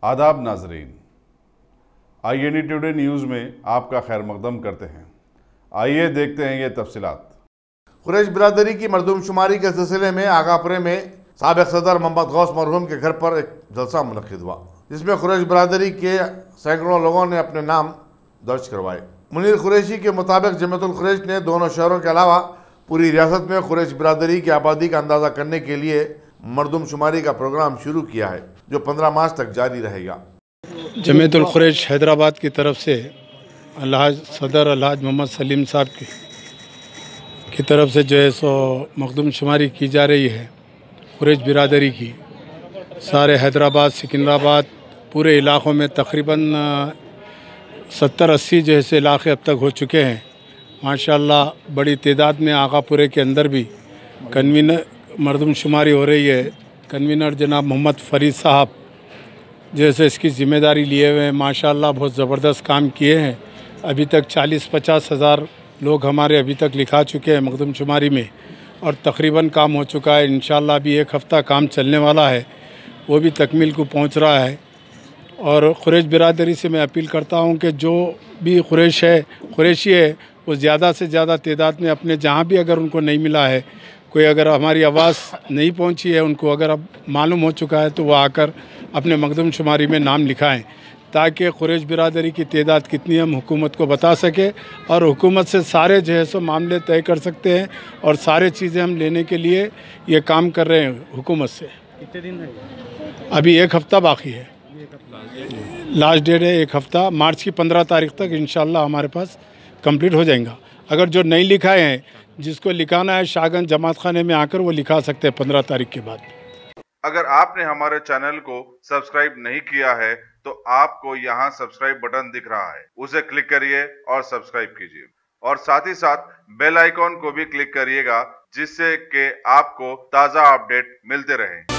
आदाब नाजरीन, INE today news में आपका खैर मकदम करते हैं। आइए देखते हैं ये तफसीलात। कुरैश बिरादरी की मरदूमशुमारी के सिलसिले में आगापुरे में साबिक सदर मोहम्मद गौस मरहूम के घर पर एक जलसा मुनक्किद हुआ, जिसमें कुरैश बिरादरी के सैकड़ों लोगों ने अपने नाम दर्ज करवाए। मुनीर कुरैशी के मुताबिक जमीयतुल कुरैश ने दोनों शहरों के अलावा पूरी रियासत में कुरैश बिरादरी की आबादी का अंदाज़ा करने के लिए मरदूमशुमारी का प्रोग्राम शुरू किया है, जो 15 मार्च तक जारी रहेगा। जमीयतुल कुरैश हैदराबाद की तरफ से अलहाज सदर अलहाज मोहम्मद सलीम साहब की तरफ से जो है सो मखदूमशुमारी की जा रही है कुरैश बिरादरी की। सारे हैदराबाद, सिकंदराबाद, पूरे इलाक़ों में तकरीबन 70-80 जैसे इलाक़े अब तक हो चुके हैं। माशाअल्लाह बड़ी तादाद में आगापुरे के अंदर भी कन्वीनर मरदूमशुमारी हो रही है। कन्वीनर जनाब मोहम्मद फरीद साहब जैसे इसकी ज़िम्मेदारी लिए हुए हैं, माशाअल्लाह बहुत ज़बरदस्त काम किए हैं। अभी तक 40-50 हज़ार लोग हमारे अभी तक लिखा चुके हैं मखदूमशुमारी में और तकरीबन काम हो चुका है। इंशाअल्लाह अभी एक हफ़्ता काम चलने वाला है, वो भी तकमील को पहुंच रहा है। और कुरैश बिरादरी से मैं अपील करता हूं कि जो भी कुरैशी है वो ज़्यादा से ज़्यादा तादाद में अपने जहां भी अगर उनको नहीं मिला है, कोई अगर हमारी आवाज़ नहीं पहुंची है उनको, अगर अब मालूम हो चुका है तो वो आकर अपने मखदूमशुमारी में नाम लिखाएं, ताकि कुरैश बिरादरी की तादाद कितनी हम हुकूमत को बता सके और हुकूमत से सारे जो है सो मामले तय कर सकते हैं। और सारे चीज़ें हम लेने के लिए ये काम कर रहे हैं हुकूमत से। कितने दिन है? अभी एक हफ़्ता बाकी है, लास्ट डेट है एक हफ़्ता। मार्च की 15 तारीख तक इंशाअल्लाह हमारे पास कंप्लीट हो जाएगा। अगर जो नहीं लिखाए हैं, जिसको लिखाना है शाहगंज जमात खाने में आकर वो लिखा सकते हैं 15 तारीख के बाद। अगर आपने हमारे चैनल को सब्सक्राइब नहीं किया है तो आपको यहाँ सब्सक्राइब बटन दिख रहा है, उसे क्लिक करिए और सब्सक्राइब कीजिए और साथ ही साथ बेल आइकॉन को भी क्लिक करिएगा, जिससे कि आपको ताज़ा अपडेट मिलते रहें।